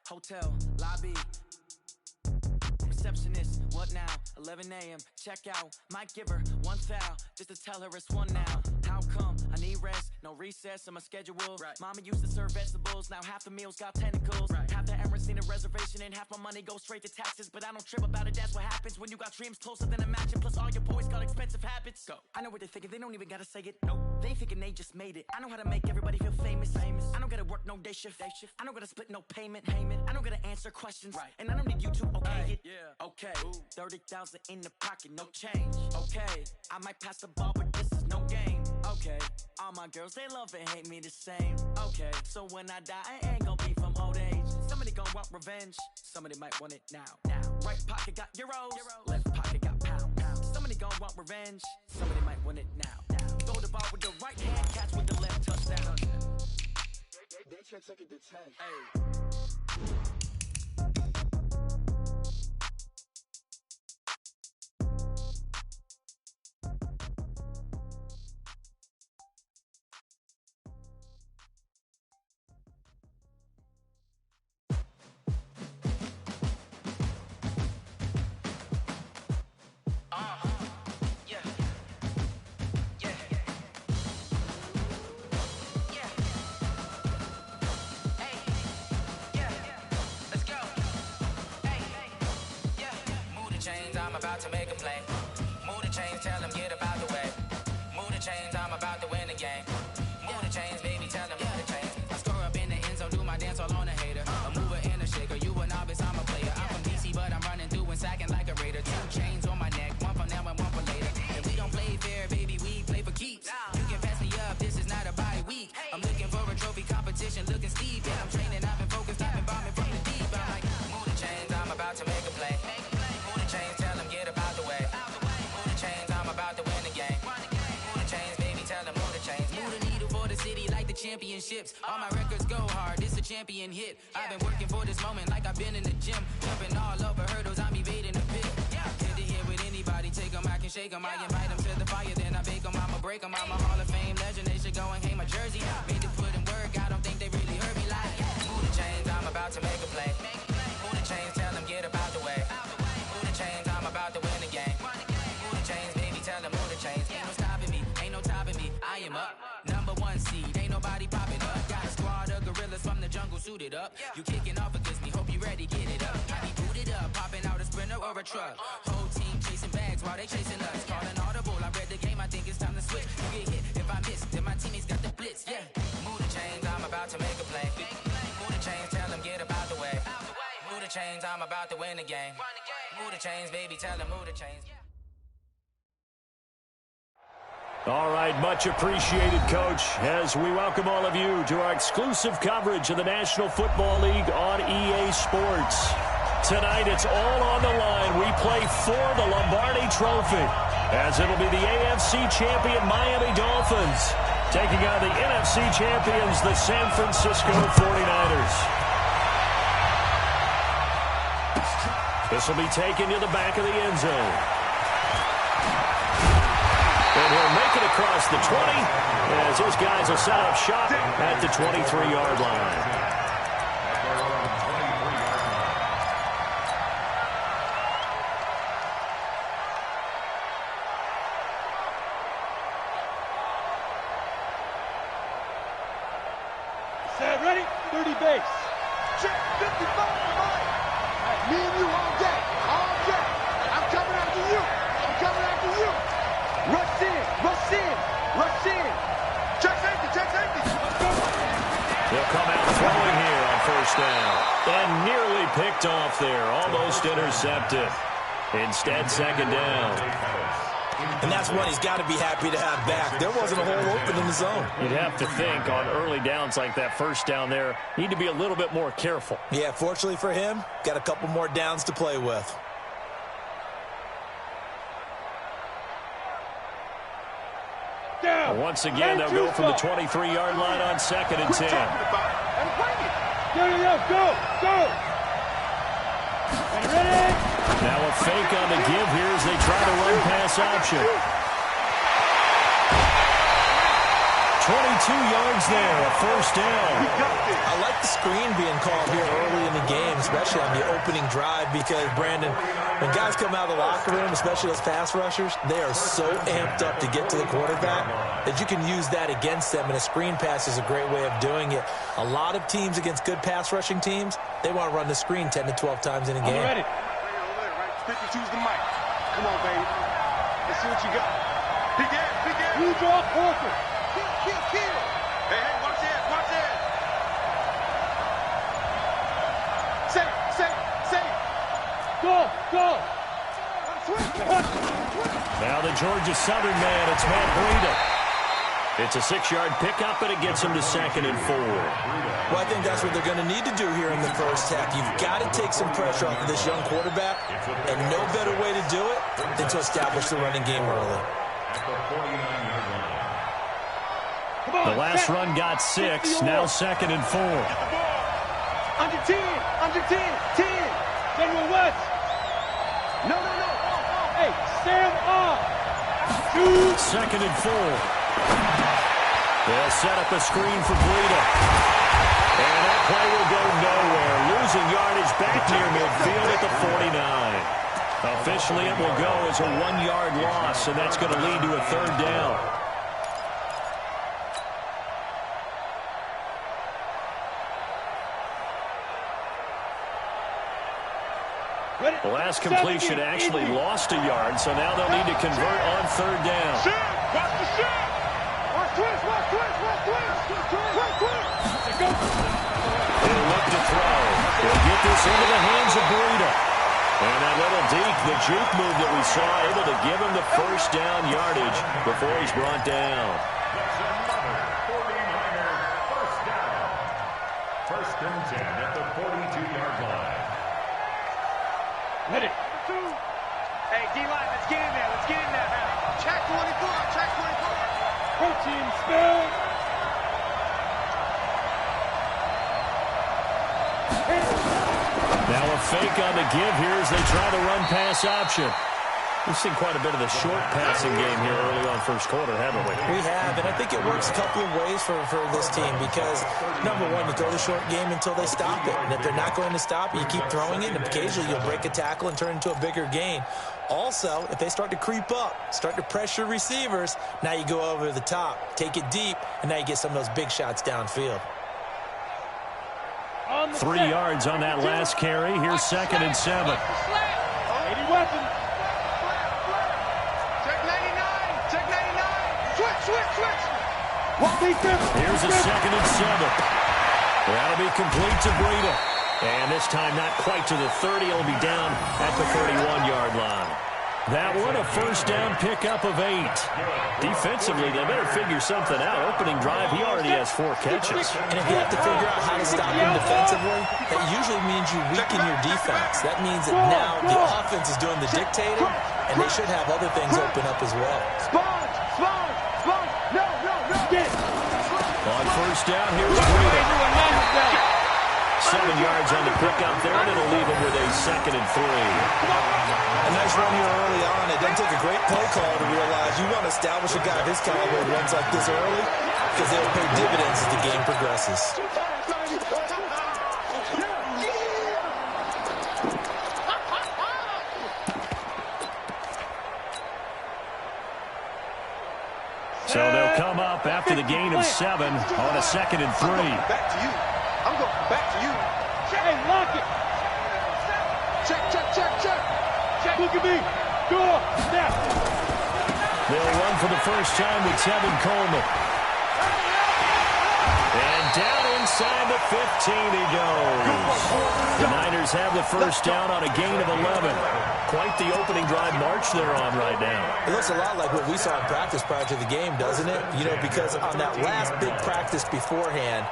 Hotel, lobby. Receptionist, what now? 11 a.m. Check out. Might give her one foul just to tell her it's one now. How come? I need rest, no recess in my schedule. Right. Mama used to serve vegetables, now half the meals got tentacles. Right. Half the errands need a reservation and half my money goes straight to taxes. But I don't trip about it, that's what happens when you got dreams closer than a mansion. Plus all your boys got expensive habits. Go. I know what they're thinking, they don't even gotta say it. Nope. They thinking they just made it. I know how to make everybody feel famous. I don't gotta work no day shift. I don't gotta split no payment. I don't gotta answer questions. Right. And I don't need you to okay it. Yeah. Okay. 30,000 in the pocket, no change. Okay. I might pass the ball, but this is no game. Okay. All my girls, they love and hate me the same. Okay. So when I die, I ain't gonna be from old age. Somebody gonna want revenge. Somebody might want it now. Right pocket got euros. Left pocket got pounds. Somebody gonna want revenge. Somebody might want it now. Throw the ball with the right hand, catch with the left, touchdown. They check second to 10. Hey. I'm about to make a play. Move the chains, tell them get about the way. Move the chains, I'm about to win the game. Move the chains, baby, tell them move the chains. I score up in the end zone, do my dance all on a hater. A mover and a shaker, you a novice, I'm a player. I'm from DC, but I'm running through and sacking like a raider. 2 chains on my neck, one for now and one for later. If we don't play fair, baby, we play for keeps. You can pass me up, this is not a bye week. I'm looking for a trophy competition, looking steep. Yeah, I'm training, I've been focused, I've been bombing from the deep. I'm like, move the chains, I'm about to make a play. Move the chains, tell them get about the way. Move the chains, I'm about to win the game. Move the chains, baby, tell them move the chains. Move the needle for the city like the championships. All my records go hard, this a champion hit. I've been working for this moment like I've been in the gym. Jumping all over hurdles, I'm evading the pit. Hit to hit with anybody, take them, I can shake them. I invite them to the fire, then I bake them, I'ma break them. I'm a Hall of Fame legend, they should go and hang my jersey. Made to put in work, I don't think they really heard me like. Move the chains, I'm about to make a play. Move the chains, tell them get about the way. Move the chains, I'm about to win the game. Move the chains, baby, tell them move the chains. Ain't no stopping me, ain't no topping me. I am up, #1 seed, ain't nobody popping up. Got a squad of gorillas from the jungle suited up. You kicking off against me, hope you ready, get it up. I be booted up, popping out a sprinter or a truck. Whole team chasing bags while they chasing us. Calling audible, I read the game, I think it's time to switch. You get hit, if I miss, then my teammates got the blitz, yeah. Move the chains, I'm about to make a play. Move the chains, tell them get about the way. Move the chains, I'm about to win the game. Move the chains, baby, tell them move the chains. All right, much appreciated, Coach, as we welcome all of you to our exclusive coverage of the National Football League on EA Sports. Tonight, it's all on the line. We play for the Lombardi Trophy, as it'll be the AFC champion Miami Dolphins taking on the NFC champions, the San Francisco 49ers. This will be taken to the back of the end zone. And he'll make it across the 20 as his guys will set up shop at the 23-yard line. Set, ready? 30 base. Check, 55 right. Me and you all day. All day. I'm coming after you. I'm coming after you. Rush in. Rush in. Rush in. Check safety. Check safety. He'll come out throwing here on first down. And nearly picked off there. Almost intercepted. Instead, second down. And that's one he's got to be happy to have back. There wasn't a hole open in the zone. You'd have to think on early downs like that first down there, need to be a little bit more careful. Yeah, fortunately for him, got a couple more downs to play with. Down. Once again, they'll go from the 23-yard line on 2nd and 10. Go, go. And ready. Now a fake on the give here as they try to run pass option. 22 yards there, a first down. I like the screen being called here early in the game. especially on the opening drive, because, Brandon, when guys come out of the locker room, especially those pass rushers, they are so amped up to get to the quarterback that you can use that against them, and a screen pass is a great way of doing it. A lot of teams against good pass rushing teams, they want to run the screen 10 to 12 times in a game. Ready. Pick and choose the mic. Come on, baby. Let's see what you got. Big ass, big ass. You draw Porter. Kill. Hey, watch this, watch this. Say. Go. Now the Georgia Southern man, it's Matt Breida. It's a 6-yard pickup, and it gets him to 2nd and 4. Well, I think that's what they're going to need to do here in the first half. You've got to take some pressure off of this young quarterback, and no better way to do it than to establish the running game early. The last run got 6, now 2nd and 4. Under 10. 10. General West. No. Hey, Sam off. 2nd and 4. They'll set up a screen for Breida. And that play will go nowhere. Losing yardage back near midfield at the 49. Officially, it will go as a 1-yard loss, and that's going to lead to a 3rd down. The last completion actually lost a yard, so now they'll need to convert on 3rd down. Watch the shot. Watch twist. They'll look to throw. They'll get this into the hands of Breida. And that little deke, the juke move that we saw, able to give him the 1st down yardage before he's brought down. 1st and 10 at the 42-yard line. Ready. Hey, D-line, let's get in there now. Check 24. Protein spill. Now a fake on the give here as they try to run pass option. We've seen quite a bit of the short passing game here early on first quarter, haven't we? We have, and I think it works a couple of ways for this team because, number one, you throw the short game until they stop it. And if they're not going to stop it, you keep throwing it, and occasionally you'll break a tackle and turn it into a bigger gain. Also, if they start to creep up, start to pressure receivers, now you go over the top, take it deep, and now you get some of those big shots downfield. 3 yards on that last carry. Here's 2nd and 7. 80 weapons. Switch. Here's a 2nd and 7. That'll be complete to Breida. And this time not quite to the 30. It'll be down at the 31-yard line. That one a 1st down pickup of 8. Defensively, they better figure something out. Opening drive, he already has 4 catches. And if you have to figure out how to stop him defensively, that usually means you weaken your defense. That means that now the offense is doing the dictating, and they should have other things open up as well. Sponge. No. On 1st down, here's Breida. 7 yards on the pickup there, and it'll leave him with a 2nd and 3. A nice run here early on. It doesn't take a great play call to realize you want to establish a guy of his caliber who runs like this early because they'll pay dividends as the game progresses. So they'll come up after the gain of 7 on a 2nd and 3. Back to you. I'm going back to you. Hey, lock it. Check. Look at me. Go up. Snap. They'll run for the first time with Tevin Coleman. And down inside the 15 he goes. The Niners have the 1st down on a gain of 11. Quite the opening drive march they're on right now. It looks a lot like what we saw in practice prior to the game, doesn't it? You know, because on that last big practice beforehand,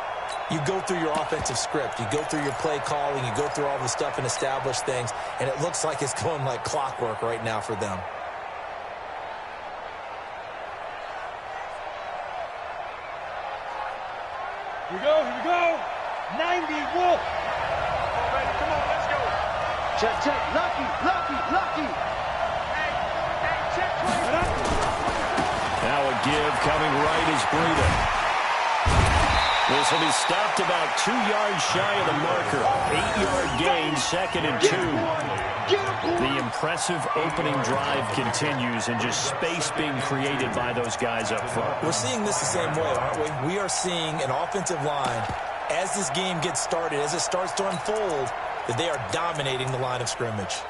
you go through your offensive script, you go through your play calling, you go through all the stuff and establish things, and it looks like it's going like clockwork right now for them. Here we go. 90 Wolf. Come on, let's go. Check. Lucky. Hey, check 20. Now a give coming right is Breida. This will be stopped about 2 yards shy of the marker. 8-yard gain, 2nd and 2. The impressive opening drive continues and just space being created by those guys up front. We're seeing this the same way, aren't we? We are seeing an offensive line, as this game gets started, as it starts to unfold, that they are dominating the line of scrimmage.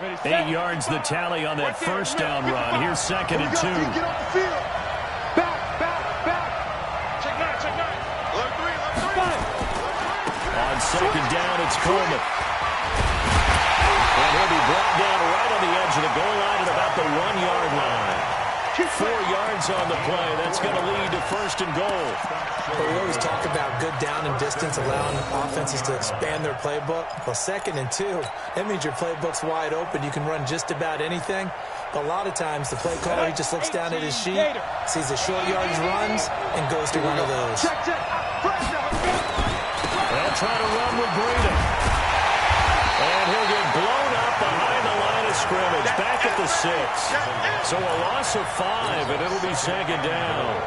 Ready, 8 yards the tally on that first down run. Here's 2nd and 2. Get off the field. Back. Check nine. Look three. On 2nd down, it's Coleman. And he'll be brought down right on the edge of the goal line at about the 1-yard line. 4 yards on the play. That's going to lead to 1st and goal. But we always talk about good down and distance, allowing offenses to expand their playbook. Well, 2nd and 2, that means your playbook's wide open. You can run just about anything. But a lot of times, the play caller, he just looks down at his sheet, sees the short yardage runs, and goes to one of those. They'll try to run with Breida. And he'll get blown up behind the line of scrimmage, back at the 6. So a loss of 5, and it'll be 2nd down.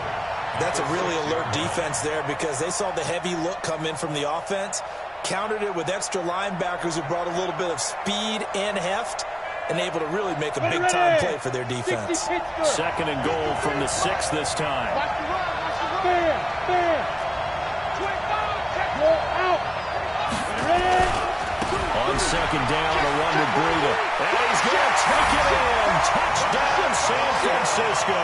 That's a really alert defense there because they saw the heavy look come in from the offense, countered it with extra linebackers who brought a little bit of speed and heft, and able to really make a big-time play for their defense. 2nd and goal from the 6 this time. On 2nd down, a run with Breida. And he's going to take it in. Touchdown, San Francisco.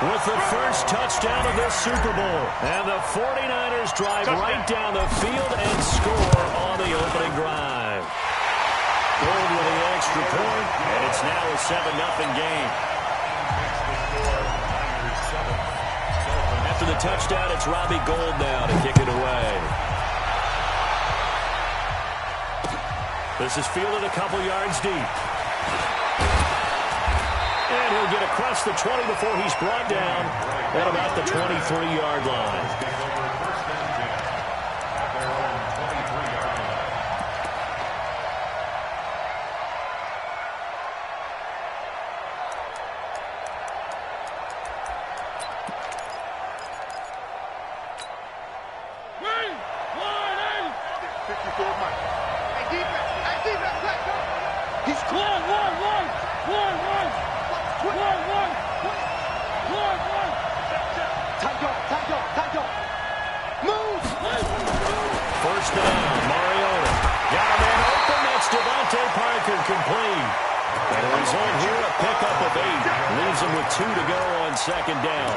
With the first touchdown of this Super Bowl. And the 49ers drive right down the field and score on the opening drive. Gold with the extra point, and it's now a 7-0 game. After the touchdown, it's Robbie Gould now to kick it away. This is fielded a couple yards deep. And he'll get across the 20 before he's brought down at about the 23-yard line. Complete. And the result here, a pickup of 8. Leaves him with 2 to go on 2nd down.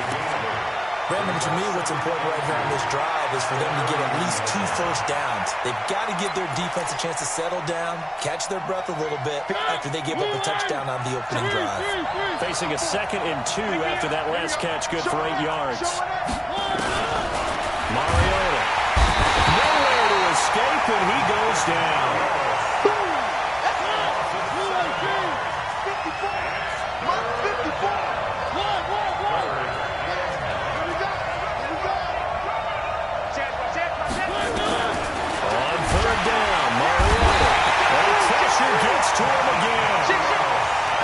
Brandon, to me, what's important right here on this drive is for them to get at least 2 first downs. They've got to give their defense a chance to settle down, catch their breath a little bit after they give up a touchdown on the opening drive. Facing a 2nd and 2 after that last catch, good for 8 yards. Mariota. Nowhere to escape, and he goes down. To him again.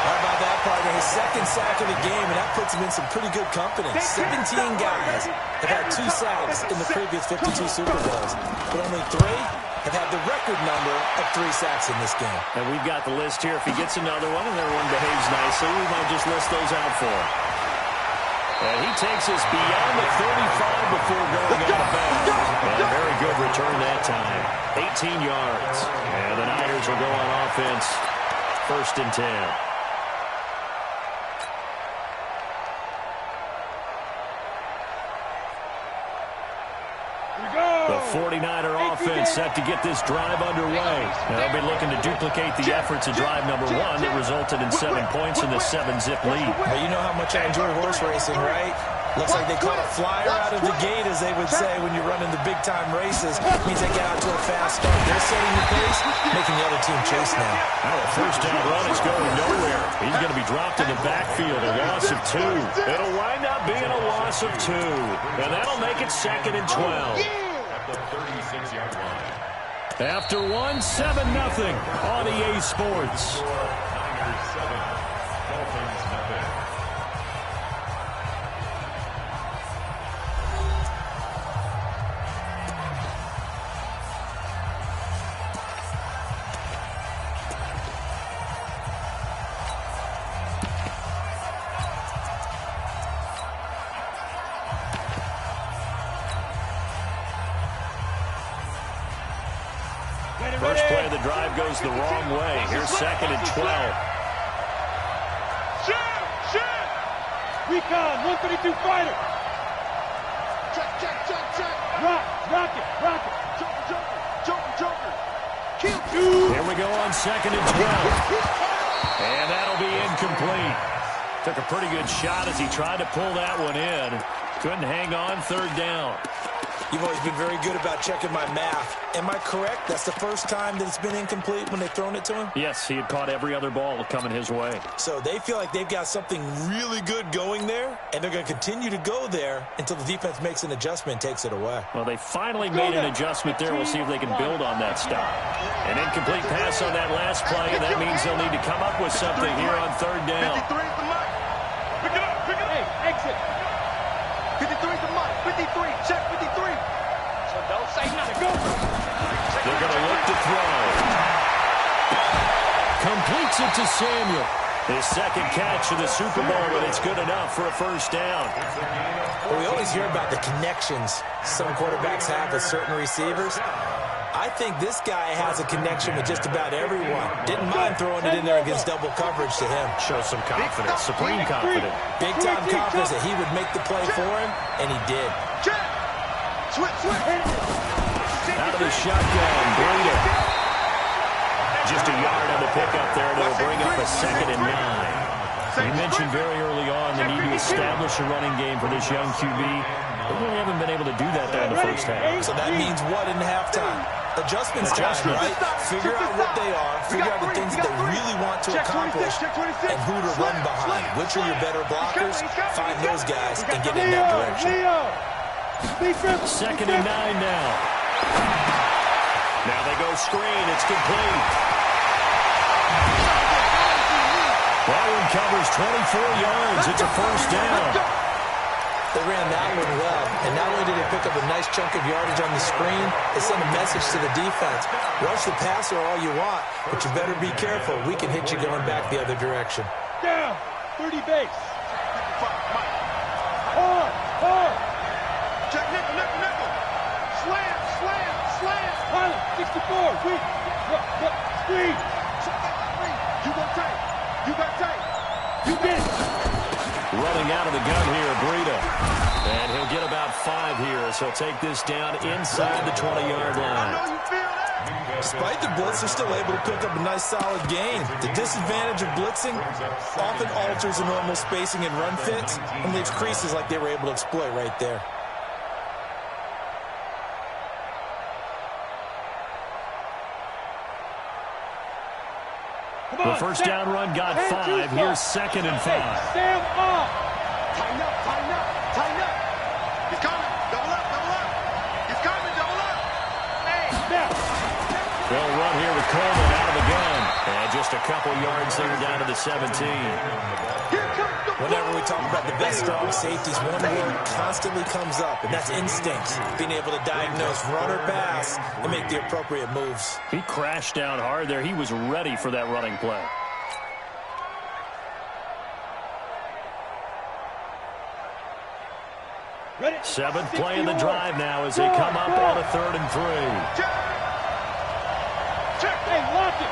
How about that, partner? His 2nd sack of the game, and that puts him in some pretty good company. 17 guys have had 2 sacks in the previous 52 Super Bowls, but only 3 have had the record number of 3 sacks in this game. And we've got the list here. If he gets another one and everyone behaves nicely, we might just list those out for him. And he takes us beyond the 35 before going out of bounds. And a very good return that time. 18 yards. And the Niners will go on offense. 1st and 10. The 49er offense set to get this drive underway. Now they'll be looking to duplicate the efforts of drive number 1 that resulted in 7 points in the 7-zip lead. Well, you know how much I enjoy horse racing, right? Looks like they caught a flyer out of the gate, as they would say when you're running the big-time races. It means they get out to a fast start. They're setting the pace, making the other team chase now. Now a first down run is going nowhere. He's going to be dropped in the backfield, a loss of 2. It'll wind up being a loss of 2. And that'll make it 2nd and 12. At the 36-yard line. After 1, 7-0 on EA Sports. Niners 7, Dolphins 0. First play of the drive goes the wrong way. Here's 2nd and 12. Recon, 132 fighter. Check. Rock it. Joker. Kill. Here we go on 2nd and 12. And that'll be incomplete. Took a pretty good shot as he tried to pull that one in. Couldn't hang on 3rd down. You've always been very good about checking my math. Am I correct? That's the first time that it's been incomplete when they've thrown it to him? Yes, he had caught every other ball coming his way. So they feel like they've got something really good going there, and they're going to continue to go there until the defense makes an adjustment and takes it away. Well, they finally made an adjustment there. We'll see if they can build on that stop. An incomplete pass on that last play, and that means they'll need to come up with something here on 3rd down. 53 is the mic. Pick it up. Hey, exit. 53 is the mic. 53. Check 53. So don't say nothing. Go. They're going to look to throw. Completes it to Samuel. His 2nd catch of the Super Bowl, and it's good enough for a 1st down. Well, we always hear about the connections some quarterbacks have with certain receivers. I think this guy has a connection with just about everyone. Didn't mind throwing it in there against double coverage to him. Shows some confidence, supreme confidence. Big-time confidence that he would make the play for him, and he did. Out of the shotgun, Breida. Just a yard on the pickup there, and it'll bring up a 2nd and 9. You mentioned very early on the need to establish a running game for this young QB. They really haven't been able to do that there in the 1st half. So that means what in halftime? Adjustments time, right? Figure out what they are, figure out the things that they really want to accomplish, and who to run behind. Which are your better blockers? Find those guys and get in that direction. 2nd and 9 now. Now they go screen. It's complete. That one covers 24 yards. It's a 1st down. They ran that one well, and not only did they pick up a nice chunk of yardage on the screen, they sent a message to the defense. Rush the passer all you want, but you better be careful. We can hit you going back the other direction. Down. 30 base. Hard. Check nickel. Slam. Pilot, 64. Weak. Screen. You got tight. You did it. Running out of the gun here, Breida. And he'll get about 5 here, so take this down inside the 20-yard line. Despite the blitz, they're still able to pick up a nice solid gain. The disadvantage of blitzing often alters the normal spacing and run fits and leaves creases like they were able to exploit right there. The 1st down run got 5. Here's 2nd and 5. Stand up. Tighten up. He's coming. Double up. He's coming. Double up. Hey, now. They'll run here with Coleman out of the gun. And just a couple yards there down to the 17. Whenever we talk about the best strong safeties, one word constantly comes up, and that's instincts. Being able to diagnose run or pass and make the appropriate moves. He crashed down hard there. He was ready for that running play. Ready? 7th play of the drive now as they come up on a 3rd and 3. Check. Hey, lock it.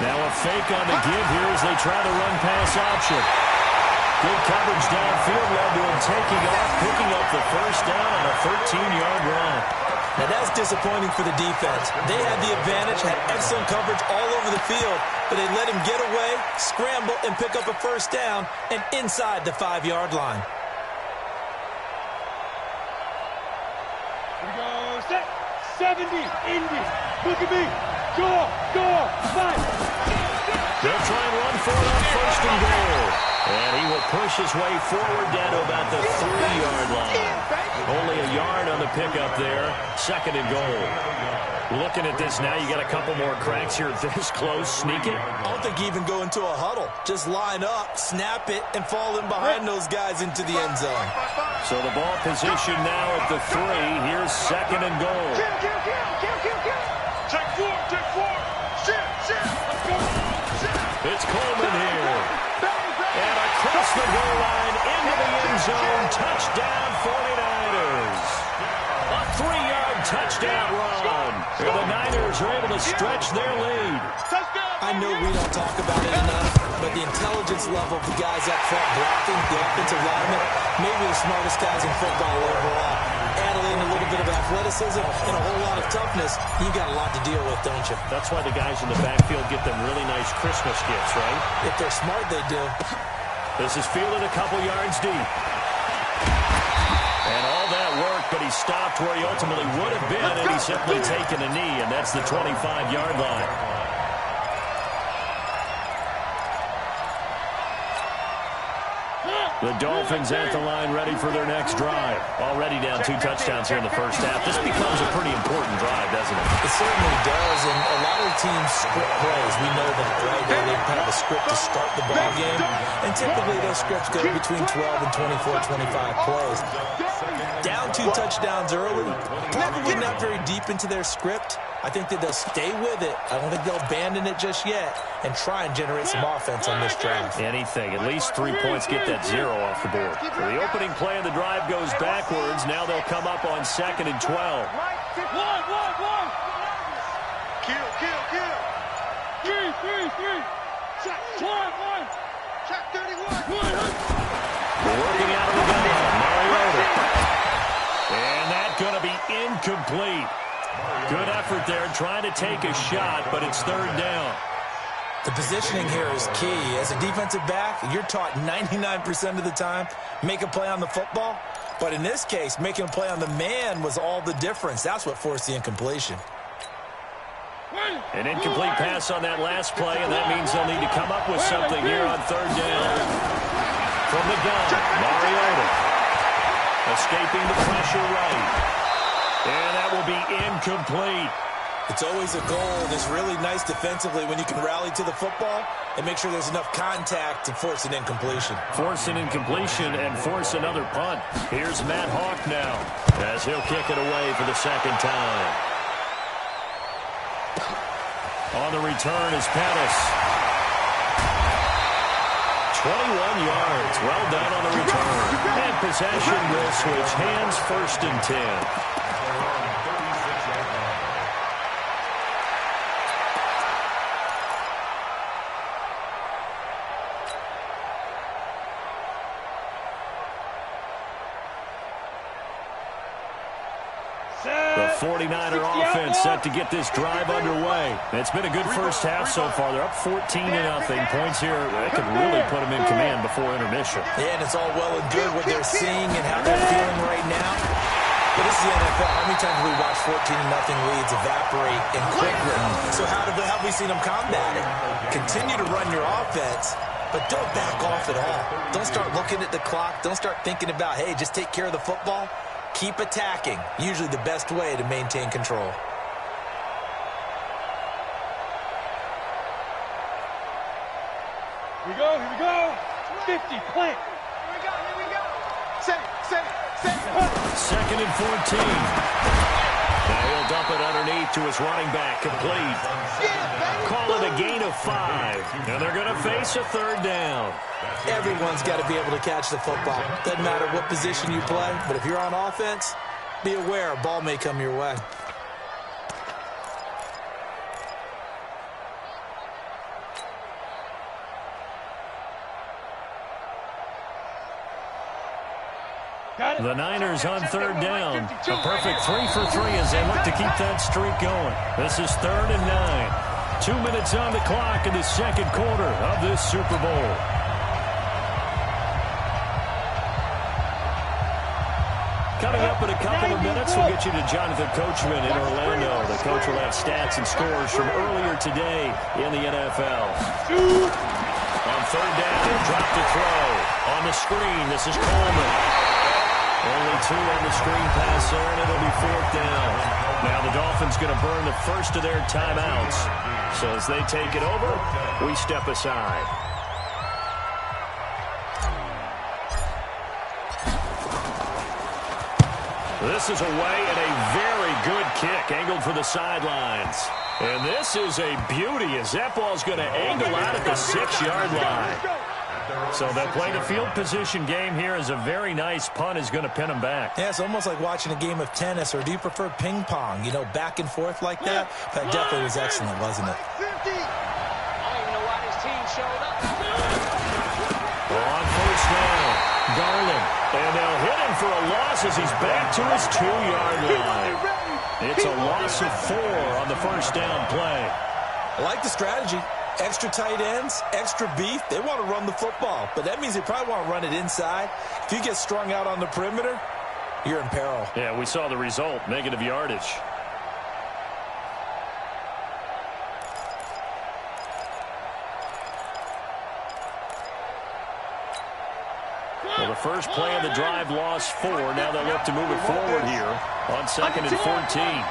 Now a fake on the give here as they try the run-pass option. Good coverage downfield led to him taking off, picking up the 1st down on a 13-yard run. Now that's disappointing for the defense. They had the advantage, had excellent coverage all over the field, but they let him get away, scramble, and pick up a 1st down and inside the 5-yard line. Here we go. Set. 70. Indy. Look at me. Go. 5. They'll try and run for it on 1st and goal. And he will push his way forward down to about the 3-yard line. Only a yard on the pickup there. 2nd and goal. Looking at this now, you got a couple more cracks here this close. Sneak it. I don't think you even go into a huddle. Just line up, snap it, and fall in behind those guys into the end zone. So the ball position now at the 3. Here's 2nd and goal. Take 4. Shit. It's Coleman here. And across the goal line into the end zone. Touchdown 49ers. A 3-yard touchdown run. And the Niners are able to stretch their lead. I know we don't talk about it enough, but the intelligence level of the guys up front blocking, the offensive linemen, maybe the smartest guys in football overall. Add in a little bit of athleticism and a whole lot of toughness, you got a lot to deal with, don't you? That's why the guys in the backfield get them really nice Christmas gifts, right? If they're smart, they do. This is fielded a couple yards deep. And all that work, but he stopped where he ultimately would have been, and he's simply taken a knee, and that's the 25-yard line. The Dolphins at the line ready for their next drive. Already down 2 touchdowns here in the first half. This becomes a pretty important drive, doesn't it? It certainly does, and a lot of the teams script plays. We know that, right? They kind of a script to start the ball game, and typically those scripts go between 12 and 24, 25 plays. Down 2 touchdowns early, probably not very deep into their script. I think that they'll stay with it. I don't think they'll abandon it just yet and try and generate some offense on this drive. Anything. At least 3 points, get that 0 off the board. So the opening play of the drive goes backwards. Now they'll come up on 2nd and 12. One. Kill. 3. Check. 1. Check 31. Working out of the gun. Mariota. And that's going to be incomplete. Good effort there, trying to take a shot, but it's 3rd down. The positioning here is key. As a defensive back, you're taught 99% of the time, make a play on the football. But in this case, making a play on the man was all the difference. That's what forced the incompletion. An incomplete pass on that last play, and that means they'll need to come up with something here on 3rd down. From the gun, Mariota. Escaping the pressure right. And that will be incomplete. It's always a goal, and it's really nice defensively when you can rally to the football and make sure there's enough contact to force an incompletion. Force an incompletion and force another punt. Here's Matt Hawk now as he'll kick it away for the 2nd time. On the return is Pettis. 21 yards. Well done on the return. And possession will switch hands, 1st and 10. The 49er offense set to get this drive underway. It's been a good first half so far. They're up 14-0. Points here that could really put them in command before intermission. Yeah, and it's all well and good what they're seeing and how they're feeling right now. But this is the NFL. How many times have we watched 14-0 leads evaporate in quickly? So how have we seen them combat it? Continue to run your offense, but don't back off at all. Don't start looking at the clock. Don't start thinking about, hey, just take care of the football. Keep attacking. Usually the best way to maintain control. Here we go. 50, plant. Here we go. Set. 2nd and 14. Now he'll dump it underneath to his running back, complete. Call it a gain of 5. And they're going to face a 3rd down. Everyone's got to be able to catch the football. Doesn't matter what position you play, but if you're on offense, be aware a ball may come your way. The Niners on 3rd down. A perfect 3 for 3 as they look to keep that streak going. This is 3rd and 9. 2 minutes on the clock in the 2nd quarter of this Super Bowl. Coming up in a couple of minutes, we'll get you to Jonathan Coachman in Orlando. The coach will have stats and scores from earlier today in the NFL. On 3rd down, drop to throw. On the screen, this is Coleman. Only 2 on the screen pass there, and it'll be 4th down. Now the Dolphins going to burn the first of their timeouts. So as they take it over, we step aside. This is away and a very good kick, angled for the sidelines. And this is a beauty as that ball's going to angle out at the 6-yard line. So they'll play the field position game here as a very nice punt is going to pin them back. Yeah, it's almost like watching a game of tennis, or do you prefer ping pong? You know, back and forth like that? That definitely was excellent, wasn't it? I don't even know why this team showed up. On first down, Garland. And they'll hit him for a loss as he's back to his 2-yard line. It's a loss of 4 on the first down play. I like the strategy. Extra tight ends, extra beef. They want to run the football, but that means they probably want to run it inside. If you get strung out on the perimeter, you're in peril. Yeah, we saw the result, negative yardage. Well, the first play of the drive lost 4. Now they'll look to move it forward here on 2nd and 14.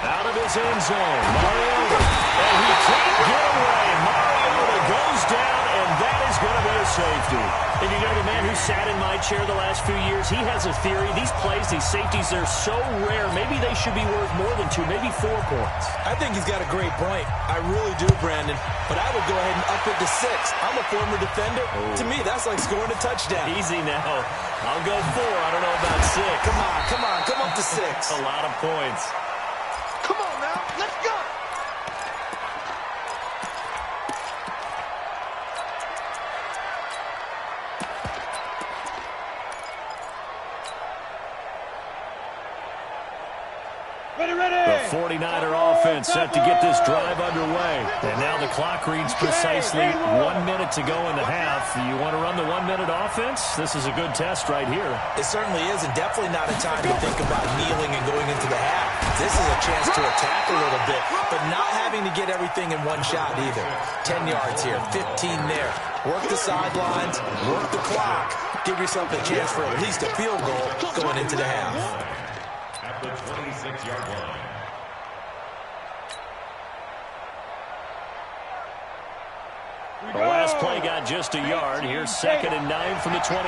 Out of his end zone, Mariota, and he can't get away. Mariota goes down, and that is going to be a safety. And you know, the man who sat in my chair the last few years, he has a theory. These plays, these safeties, they're so rare. Maybe they should be worth more than 2, maybe 4 points. I think he's got a great point. I really do, Brandon. But I would go ahead and up it to 6. I'm a former defender. To me, that's like scoring a touchdown. Easy now. I'll go 4. I don't know about 6. Come on. Come up to 6. A lot of points. Come on now, let's go. The 49er offense set to get this drive underway. And now the clock reads precisely 1 minute to go in the half. You want to run the 1 minute offense? This is a good test right here. It certainly is, and definitely not a time to think about kneeling and going into the half. This is a chance to attack a little bit, but not having to get everything in one shot either. 10 yards here, 15 there. Work the sidelines, work the clock. Give yourself a chance for at least a field goal going into the half. At the 26-yard line. The last play got just a yard. Here's 2nd and 9 from the 26.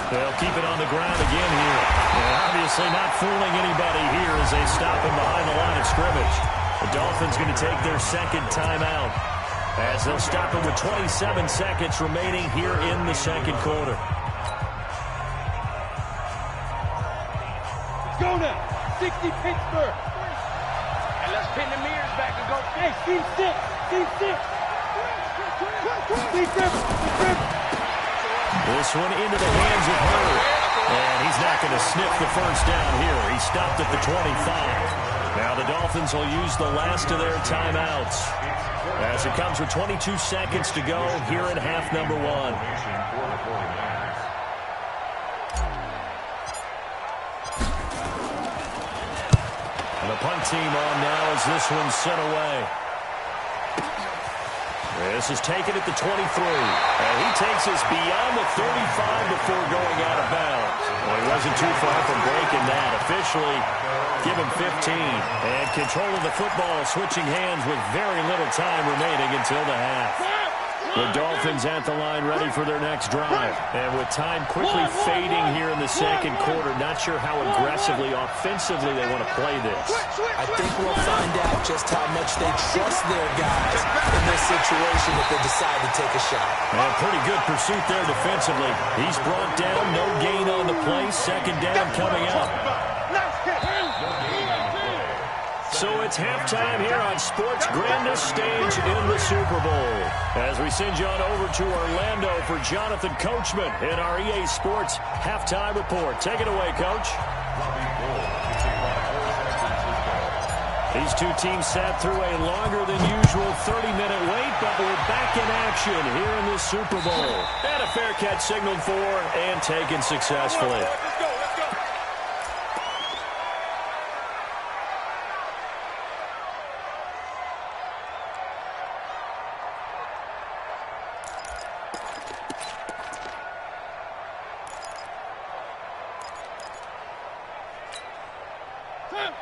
They'll keep it on the ground again here. And obviously not fooling anybody here as they stop him behind the line of scrimmage. The Dolphins going to take their 2nd timeout as they'll stop him with 27 seconds remaining here in the 2nd quarter. Go now, 60 Pittsburgh. And let's pin the mirrors back and go. Hey, team 6, team 6. This one into the hands of Hurd. And he's not going to sniff the first down here. He stopped at the 25. Now the Dolphins will use the last of their timeouts as it comes with 22 seconds to go here in half number 1. The punt team on now as this one's sent away. This is taken at the 23. And he takes us beyond the 35 before going out of bounds. Well, he wasn't too far from breaking that. Officially, give him 15. And control of the football switching hands with very little time remaining until the half. The Dolphins at the line ready for their next drive. And with time quickly fading here in the 2nd quarter, not sure how aggressively, offensively they want to play this. I think we'll find out just how much they trust their guys in this situation if they decide to take a shot. And pretty good pursuit there defensively. He's brought down, no gain on the play. 2nd down coming up. So it's halftime here on sports' grandest stage in the Super Bowl. As we send you on over to Orlando for Jonathan Coachman in our EA Sports Halftime Report. Take it away, Coach. These two teams sat through a longer than usual 30-minute wait, but we're back in action here in the Super Bowl. And a fair catch signaled for and taken successfully.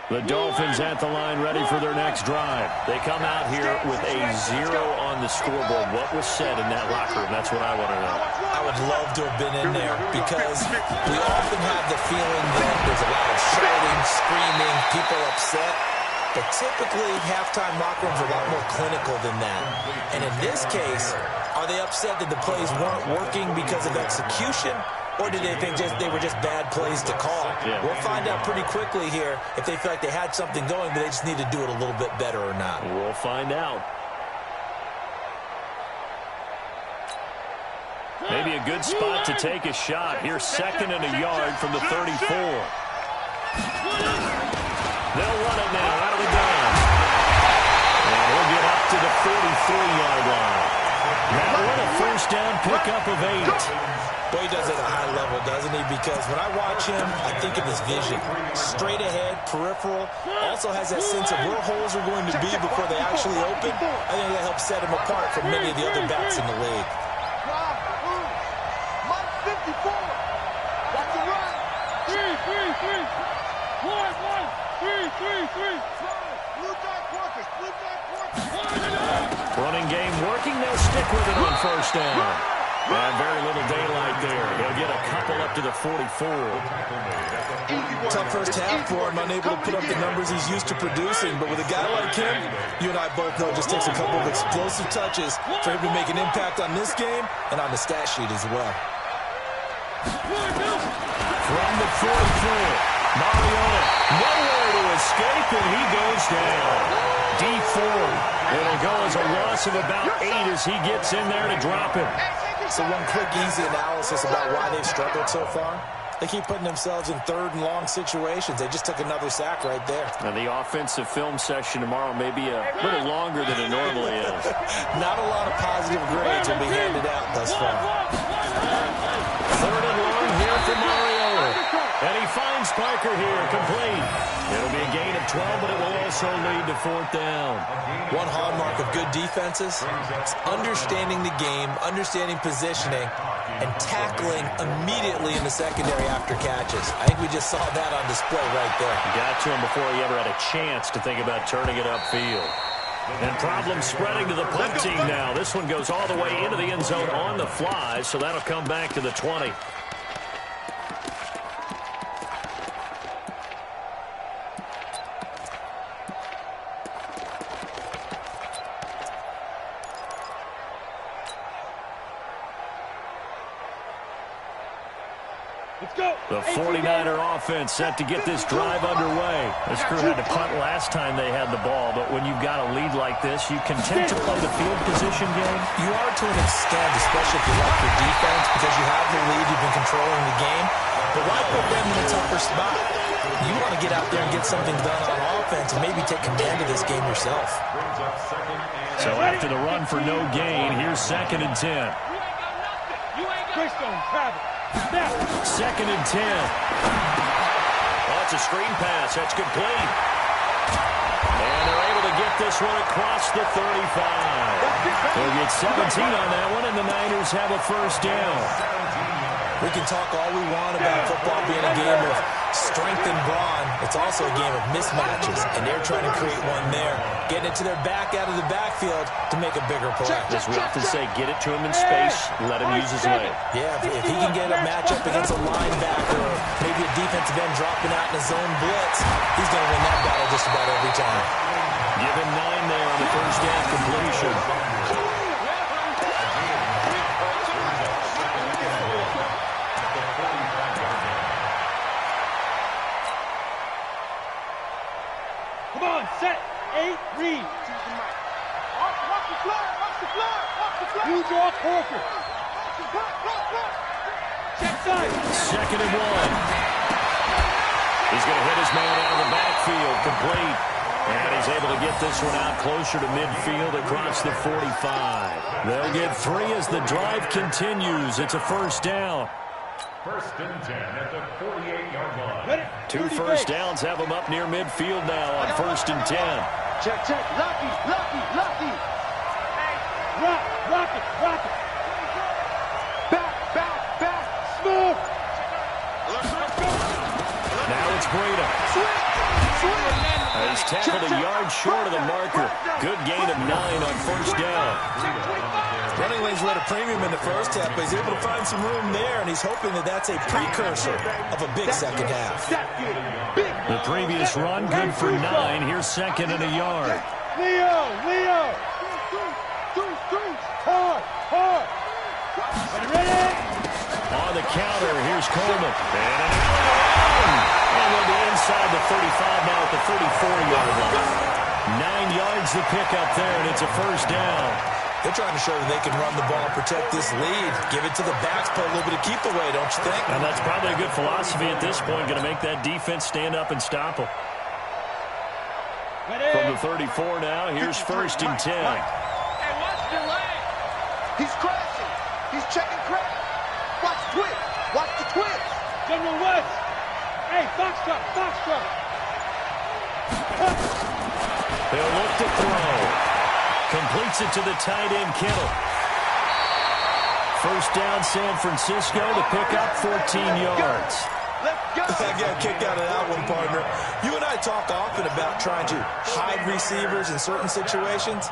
The Dolphins at the line ready for their next drive. They come out here with a 0 on the scoreboard. What was said in that locker room? That's what I want to know. I would love to have been in there because we often have the feeling that there's a lot of shouting, screaming, people upset. But typically, halftime locker rooms are a lot more clinical than that. And in this case, are they upset that the plays weren't working because of execution? Or do they think they were just bad plays to call? Yeah. We'll find out pretty quickly here if they feel like they had something going, but they just need to do it a little bit better or not. We'll find out. Maybe a good spot to take a shot. Here's 2nd and a yard from the 34. They'll run it now out of the gun. And he'll get up to the 43-yard line. Now what a first down pickup of 8. Boy, he does it at a high level, doesn't he? Because when I watch him, I think of his vision. Straight ahead, peripheral. Also has that sense of where holes are going to be before they actually open. I think that helps set him apart from many of the other backs in the league. Mike 54. That's a run. 3. 1. 3. Blue dot workers. Running game working. They'll stick with it on first down. And very little daylight there. He'll get a couple up to the 44. Tough first half for him, unable to put up the numbers he's used to producing. But with a guy like him, you and I both know it just takes a couple of explosive touches for him to make an impact on this game and on the stat sheet as well. From the 44, Mariota nowhere to escape, and he goes down. Deep forward. It'll go as a loss of about 8 as he gets in there to drop him. So one quick, easy analysis about why they've struggled so far. They keep putting themselves in 3rd and long situations. They just took another sack right there. And the offensive film session tomorrow may be a little longer than it normally is. Not a lot of positive grades will be handed out thus far. 3rd and long here for Mariota. And he finds Parker here, complete. It'll be a gain of 12, but it will also lead to 4th down. One hallmark of good defenses is understanding the game, understanding positioning, and tackling immediately in the secondary after catches. I think we just saw that on display right there. Got to him before he ever had a chance to think about turning it upfield. And problems spreading to the punt team now. This one goes all the way into the end zone on the fly, so that'll come back to the 20. The 49er offense set to get this drive underway. This crew had to punt last time they had the ball, but when you've got a lead like this, you continue to play the field position game. You are to an extent, especially if you like your defense, because you have the lead, you've been controlling the game. But why put them in a tougher spot? You want to get out there and get something done on offense and maybe take command of this game yourself. So after the run for no gain, here's 2nd and 10. Christian, Travis. 2nd and 10. Oh, it's a screen pass. That's complete. And they're able to get this one across the 35. They'll get 17 on that one, and the Niners have a first down. We can talk all we want about football being a game of strength and brawn. It's also a game of mismatches, and they're trying to create one there, getting it to their back out of the backfield to make a bigger play. As we often say, get it to him in space, let him use his leg. Yeah, if he can get a matchup against a linebacker or maybe a defensive end dropping out in a zone blitz, he's going to win that battle just about every time. Give him 9 there on the first down completion. Come on, set, 8, read. Off the floor. Use your Parker. Check side. 2nd and 1. He's going to hit his man out of the backfield, complete. And he's able to get this one out closer to midfield across the 45. They'll get 3 as the drive continues. It's a first down. 1st and 10 at the 48-yard line. 2 first downs have them up near midfield now on 1st and 10. Check. Lucky. Rock it. Back. Smooth. Now it's Breida. He's tackled a yard short of the marker. Good gain of 9 on first down. Running lanes were at a premium in the first half, but he's able to find some room there, and he's hoping that that's a precursor of a big second half. The previous run, good for 9. Here's second and a yard. Leo. Hard. On the counter, here's Coleman. And they'll be inside the 35 now at the 34-yard line. 9 yards to pick up there, and it's a first down. They're trying to show that they can run the ball, protect this lead, give it to the backs, play a little bit of keep away, don't you think? And that's probably a good philosophy at this point, going to make that defense stand up and stop them. From the 34 now, here's first and 10. Hey, watch the leg. He's crashing. He's checking crack. Watch twitch. Watch the twitch. General West. Hey, Foxtrot. They'll look to throw. Completes it to the tight end, Kittle. First down, San Francisco to pick up 14 yards. I got kicked out of that one, partner. You and I talk often about trying to hide receivers in certain situations,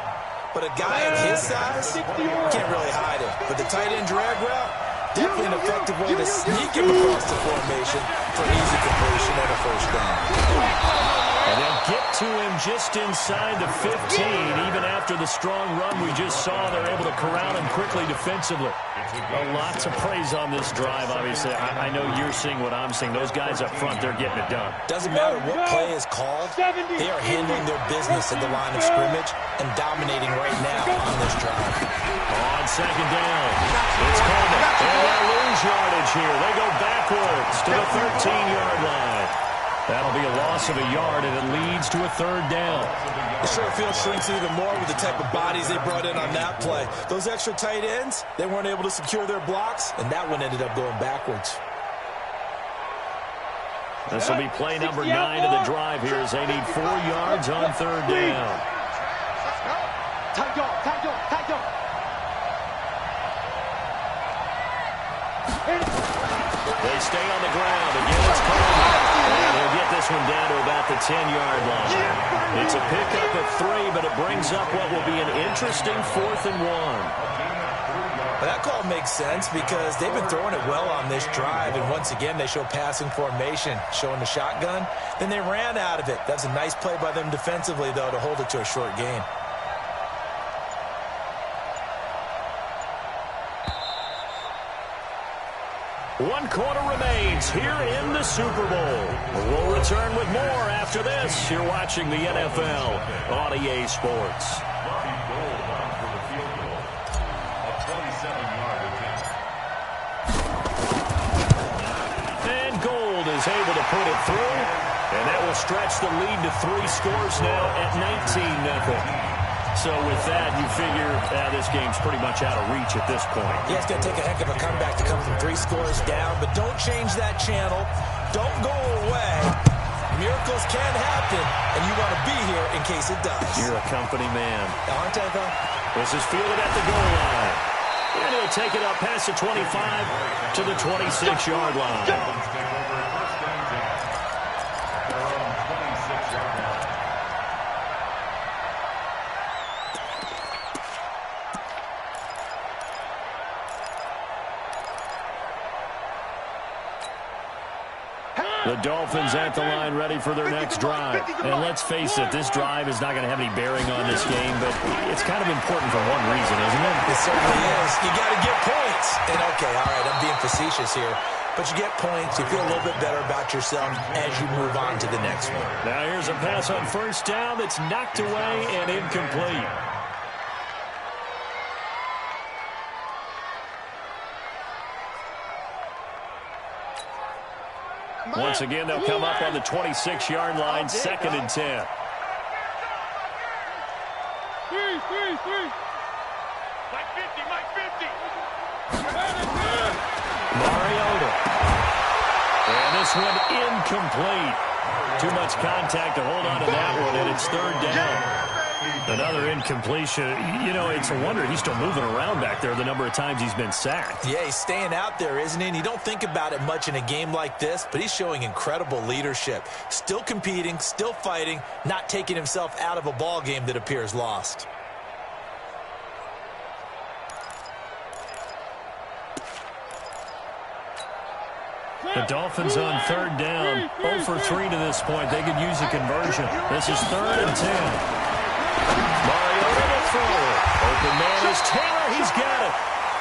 but a guy at his size can't really hide him. But the tight end drag route, definitely an effective way to sneak him across the formation for easy completion and a first down. And they'll get to him just inside the 15. Even after the strong run we just saw, they're able to corral him quickly defensively. Lots of praise on this drive, obviously. I know you're seeing what I'm seeing. Those guys up front, they're getting it done. Doesn't matter what play is called. They are handling their business at the line of scrimmage and dominating right now on this drive. On second down, it's Coleman. And they'll lose yardage here. They go backwards to the 13-yard line. That'll be a loss of a yard, and it leads to a third down. The short field shrinks even more with the type of bodies they brought in on that play. Those extra tight ends, they weren't able to secure their blocks, and that one ended up going backwards. This will be play number 9 of the drive here as they need 4 yards on third down. Tight go. They stay on the ground. Again, it's Coleman. And he'll get this one down to about the 10-yard line. It's a pickup of 3, but it brings up what will be an interesting 4th and 1. Well, that call makes sense because they've been throwing it well on this drive, and once again they show passing formation, showing the shotgun. Then they ran out of it. That's a nice play by them defensively, though, to hold it to a short gain. One quarter remains here in the Super Bowl. We'll return with more after this. You're watching the NFL on EA Sports. And Gold is able to put it through, and that will stretch the lead to 3 scores now at 19-0. So with that, you figure this game's pretty much out of reach at this point. Yeah, it's going to take a heck of a comeback to come from 3 scores down, but don't change that channel. Don't go away. Miracles can happen, and you want to be here in case it does. You're a company man. Aren't I, though? This is fielded at the goal line. And he'll take it up past the 25 to the 26-yard line. The Dolphins at the line ready for their next drive. And let's face it, this drive is not going to have any bearing on this game, but it's kind of important for one reason, isn't it? It certainly is. You got to get points. And, okay, all right, I'm being facetious here. But you get points, you feel a little bit better about yourself as you move on to the next one. Now here's a pass on first down that's knocked away and incomplete. Once again, they'll come up on the 26-yard line, 2nd and 10. Three. Mike 50. Mariota. And this one incomplete. Too much contact to hold on to that one, and it's 3rd down. Another incompletion. You know, it's a wonder he's still moving around back there the number of times he's been sacked. Yeah, he's staying out there, isn't he? And you don't think about it much in a game like this, but he's showing incredible leadership. Still competing, still fighting, not taking himself out of a ball game that appears lost. The Dolphins on third down. 0 for 3 to this point. They could use a conversion. This is 3rd and 10. Mariota to throw. Open man is Taylor. He's got it.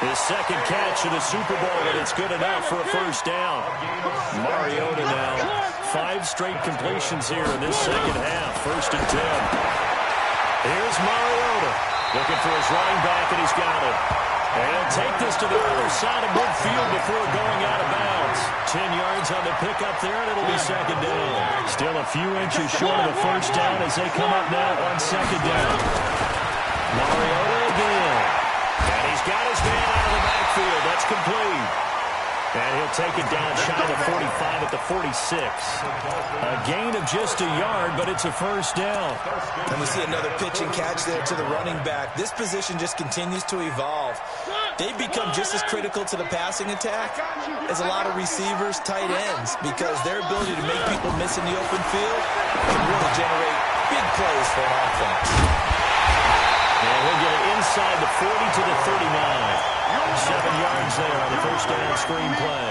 His second catch of the Super Bowl, and it's good enough for a first down. Mariota now. 5 straight completions here in this second half. 1st and 10. Here's Mariota. Looking for his running back, and he's got it. And he'll take this to the other side of midfield before going out of bounds. 10 yards on the pickup there, and it'll be second down. Still a few inches short of the first down as they come up now on second down. Mariota again. And he's got his man out of the backfield. That's complete. And he'll take it down shy of the 45 at the 46. A gain of just a yard, but it's a first down. And we see another pitch and catch there to the running back. This position just continues to evolve. They've become just as critical to the passing attack as a lot of receivers, tight ends, because their ability to make people miss in the open field can really generate big plays for an offense. And we'll get it inside the 40 to the 39. 7 yards there on the first down screen play.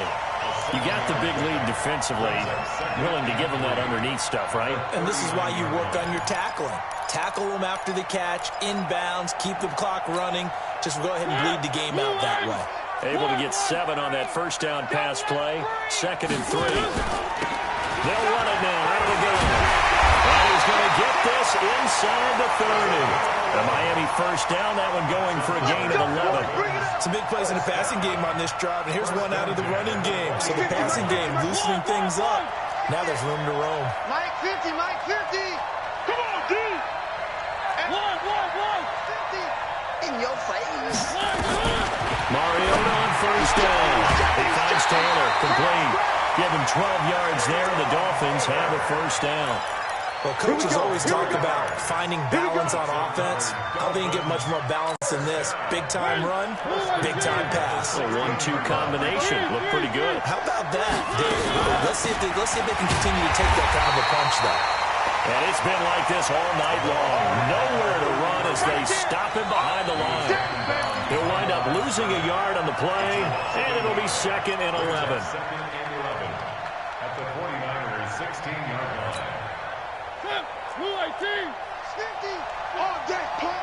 You got the big lead defensively. Willing to give them that underneath stuff, right? And this is why you work on your tackling. Tackle them after the catch, inbounds, keep the clock running. Just go ahead and bleed the game out that way. Able to get 7 on that first down pass play. 2nd and 3. They'll run it now out of the gun. And he's going to get this inside the 30. The Miami first down, that one going for a gain of 11. Some big plays in the passing game on this drive, and here's one out of the running game. So the passing game loosening things up. Now there's room to roam. Mike 50, Mike 50. Come on, D. One. 50. In your face. Mariota on first down. He finds Taylor, complete. Give him 12 yards there, and the Dolphins have a first down. Well, coaches always talk about finding balance on offense. I think you get much more balance than this. Big-time run, big-time pass. A 1-2 combination. Looked pretty good. How about that, Dave? Let's see if they can continue to take that kind of a punch, though. And it's been like this all night long. Nowhere to run as they stop him behind the line. He'll wind up losing a yard on the play, and it'll be 2nd and 11. At the 49ers 16-yard line. 218. 50. On deck, play.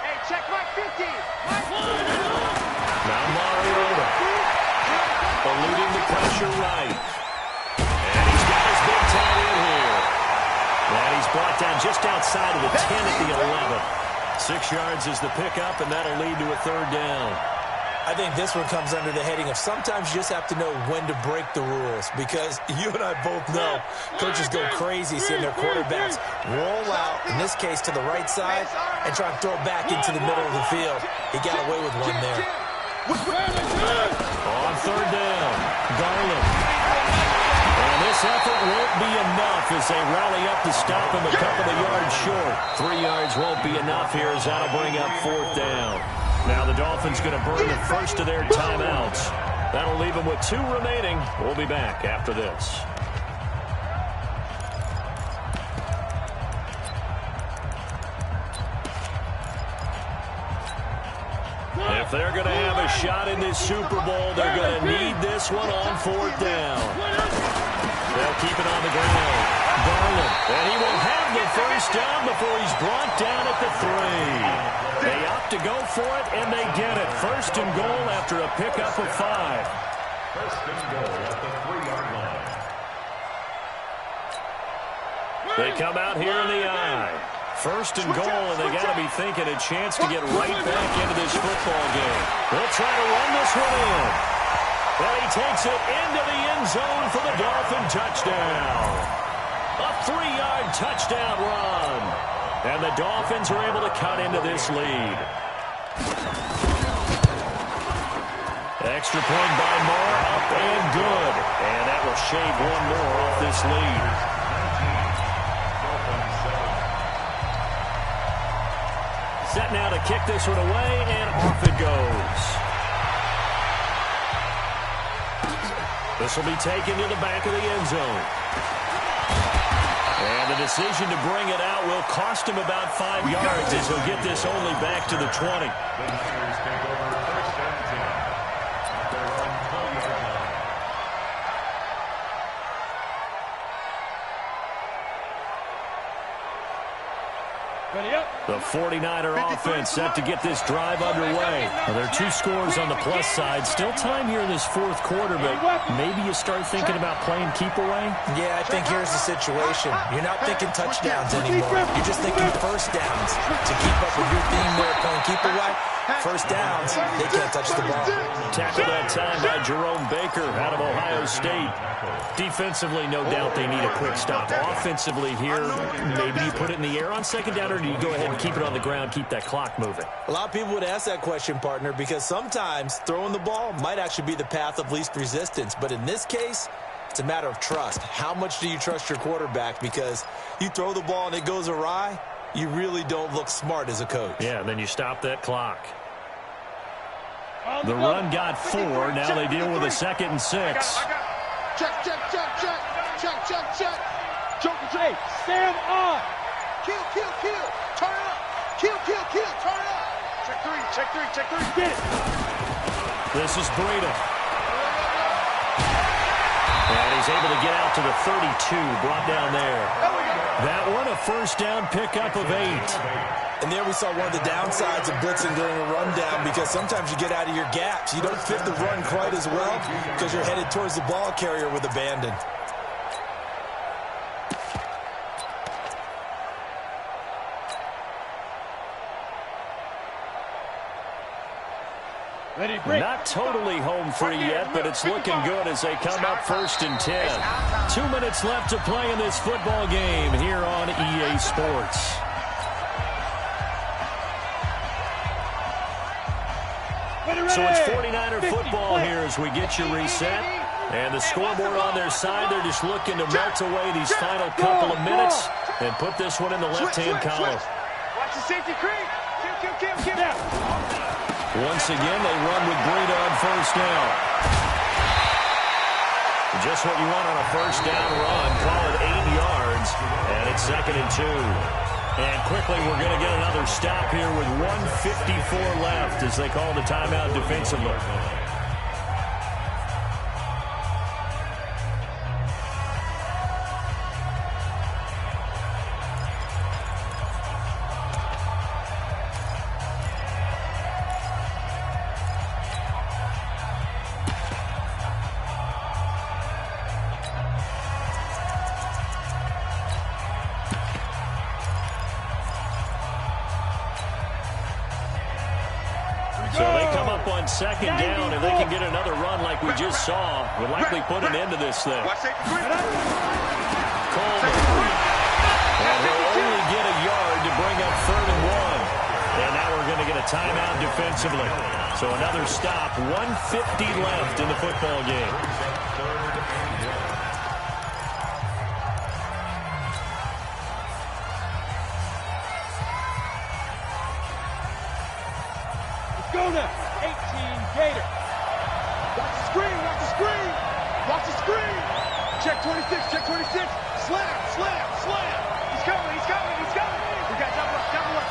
Hey, check Mike 50. Now Mariota. Eluding the pressure right. And he's got his big tight end here. And he's brought down just outside of the 10 at the 11. 6 yards is the pickup, and that'll lead to a 3rd down. I think this one comes under the heading of sometimes you just have to know when to break the rules, because you and I both know coaches go crazy seeing their quarterbacks roll out, in this case to the right side, and try to throw it back into the middle of the field. He got away with one there. On 3rd down, Garland. And this effort won't be enough as they rally up to stop him a couple of yards short. 3 yards won't be enough here as that'll bring up 4th down. Now the Dolphins going to burn the first of their timeouts. That'll leave them with 2 remaining. We'll be back after this. If they're going to have a shot in this Super Bowl, they're going to need this one on 4th down. They'll keep it on the ground. Garland, and he will have the first down before he's brought down at the 3. They opt to go for it, and they get it. 1st and goal after a pickup of 5. 1st and goal at the 3-yard line. They come out here in the eye. 1st and goal, and they got to be thinking a chance to get right back into this football game. They'll try to run this one in. And he takes it into the end zone for the Dolphin touchdown. A 3-yard touchdown run. And the Dolphins are able to cut into this lead. Extra point by Moore, up and good. And that will shave one more off this lead. Set now to kick this one away, and off it goes. This will be taken to the back of the end zone. And the decision to bring it out will cost him about 5 yards as he'll get this only back to the 20. The 49er offense set to get this drive underway. Well, there are 2 scores on the plus side. Still time here in this fourth quarter, but maybe you start thinking about playing keep away? Yeah, I think here's the situation. You're not thinking touchdowns anymore. You're just thinking first downs. To keep up with your theme there, playing keep away, first downs, they can't touch the ball. Tackled that time by Jerome Baker out of Ohio State. Defensively, no doubt they need a quick stop. Offensively here, maybe you put it in the air on second down, or do you go ahead and keep it on the ground, keep that clock moving? A lot of people would ask that question, partner, because sometimes throwing the ball might actually be the path of least resistance. But in this case, it's a matter of trust. How much do you trust your quarterback? Because you throw the ball and it goes awry, you really don't look smart as a coach. Yeah, and then you stop that clock. The run got 4. Now they deal with a 2nd and 6. Check, check, check, check, check, check, check. Joker J, stand on. Kill, kill, kill. Turn it up. Kill, kill, kill. Turn it up. Check 3, check 3, check 3. Get it. This is Breida. And he's able to get out to the 32, brought down there. That one, a first down pickup of 8. And there we saw one of the downsides of blitzing during a rundown, because sometimes you get out of your gaps. You don't fit the run quite as well because you're headed towards the ball carrier with abandon. Not totally home free yet, but it's looking good as they come up 1st and 10. 2 minutes left to play in this football game here on EA Sports. So it's 49er football here as we get you reset. And the scoreboard on their side, they're just looking to melt away these final couple of minutes and put this one in the left-hand column. Watch the safety creep. Kill. Once again, they run with Breida on first down. Just what you want on a first down run. Call it 8 yards, and it's 2nd and 2. And quickly, we're going to get another stop here with 1:54 left as they call the timeout defensively. So they come up on 2nd down, and they can get another run like we just saw. Would likely put an end to this thing. Coleman. And he'll only get a yard to bring up 3rd and 1. And now we're going to get a timeout defensively. So another stop. 1:50 left in the football game. Go now. 18 Gator. Watch the screen. Watch the screen. Watch the screen. Check 26. Check 26. Slam. He's coming. We got double up.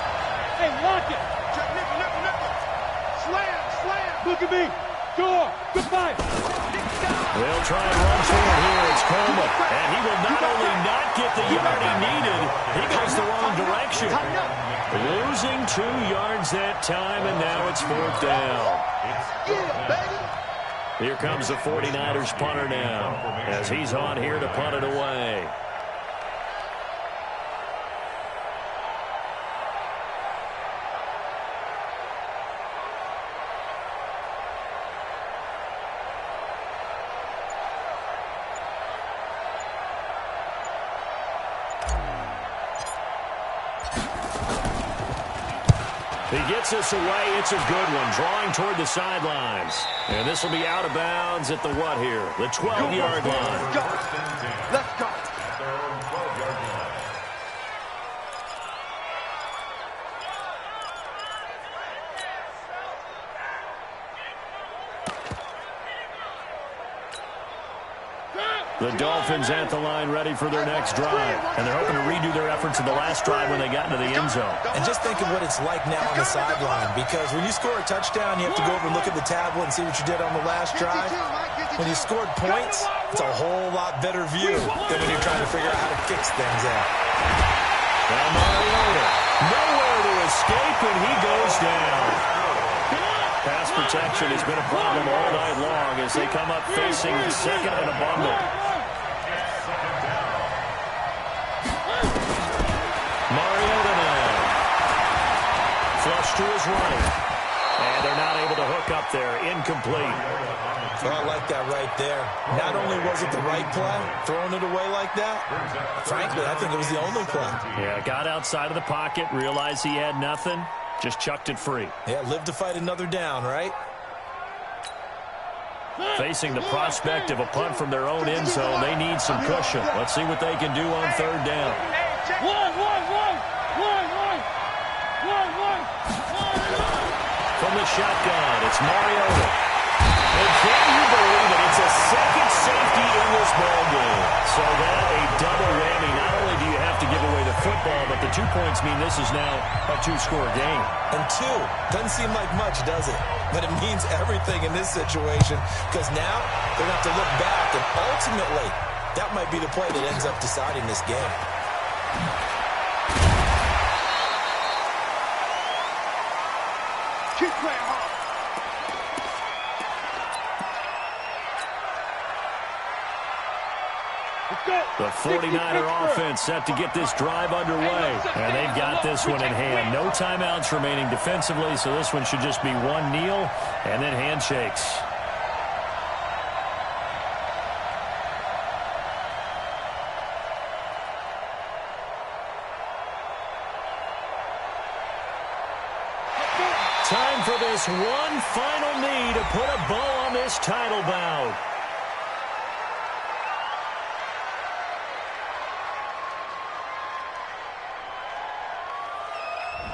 Hey, lock it. Check nickel. Slam. Look at me. Door. Goodbye. They'll try and run for it here. It's Coleman. And he will not only not get the yard he needed, he goes the wrong direction. Losing 2 yards that time, and now it's 4th down. Here comes the 49ers punter now, as he's on here to punt it away. He gets this away. It's a good one. Drawing toward the sidelines. And this will be out of bounds at the what here? The 12-yard line. Let's go. Let's go. The Dolphins at the line ready for their next drive. And they're hoping to redo their efforts in the last drive when they got into the end zone. And just think of what it's like now on the sideline, because when you score a touchdown, you have to go over and look at the tablet and see what you did on the last drive. When you scored points, it's a whole lot better view than when you're trying to figure out how to fix things out. Now Mariota, nowhere to escape, and he goes down. Pass protection has been a problem all night long as they come up facing second and a bundle. Mariota now. Flush to his right. And they're not able to hook up there. Incomplete. Well, I like that right there. Not only was it the right play, throwing it away like that, frankly, I think it was the only play. Yeah, got outside of the pocket, realized he had nothing, just chucked it free. Yeah, live to fight another down, right? Facing the prospect of a punt from their own end zone, they need some cushion. Let's see what they can do on third down. From the shotgun, it's Mariota. And can you believe it? It's a second safety in this ballgame. So that a double whammy. Not only do you have to give away the football, but the 2 points mean this is now a two-score game. And two, doesn't seem like much, does it? But it means everything in this situation, because now they're going to have to look back, and ultimately, that might be the play that ends up deciding this game. Keep playing hard. The 49er offense set to get this drive underway. And they've got this one in hand. No timeouts remaining defensively, so this one should just be one kneel and then handshakes. Time for this one final knee to put a bow on this title bout.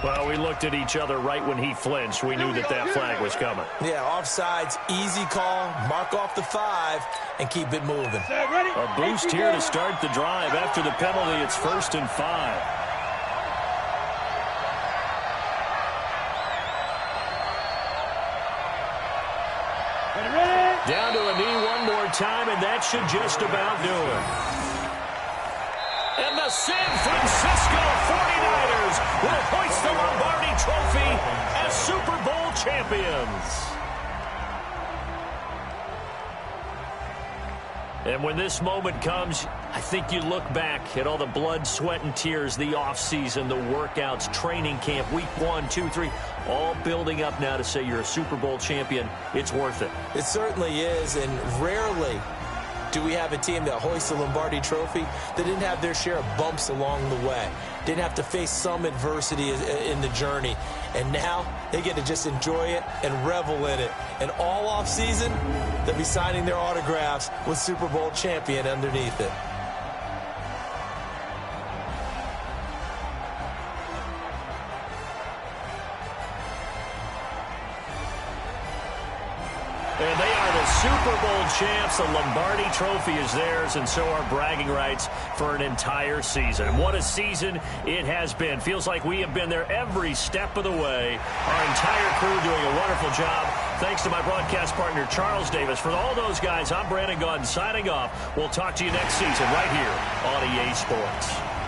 Well, we looked at each other right when he flinched. We knew that that flag was coming. Yeah, offsides, easy call, mark off the 5, and keep it moving. A boost here to start the drive. After the penalty, it's 1st and 5. Down to a knee one more time, and that should just about do it. And the San Francisco 49ers will hoist the Lombardi Trophy as Super Bowl champions. And when this moment comes, I think you look back at all the blood, sweat, and tears, the offseason, the workouts, training camp, week 1, 2, 3, all building up now to say you're a Super Bowl champion. It's worth it. It certainly is, and rarely do we have a team that hoists the Lombardi Trophy that didn't have their share of bumps along the way, didn't have to face some adversity in the journey, and now they get to just enjoy it and revel in it. And all offseason, they'll be signing their autographs with Super Bowl champion underneath it. And they are the Super Bowl champs. The Lombardi Trophy is theirs, and so are bragging rights for an entire season. And what a season it has been. Feels like we have been there every step of the way. Our entire crew doing a wonderful job. Thanks to my broadcast partner, Charles Davis. For all those guys, I'm Brandon Gaudin signing off. We'll talk to you next season right here on EA Sports.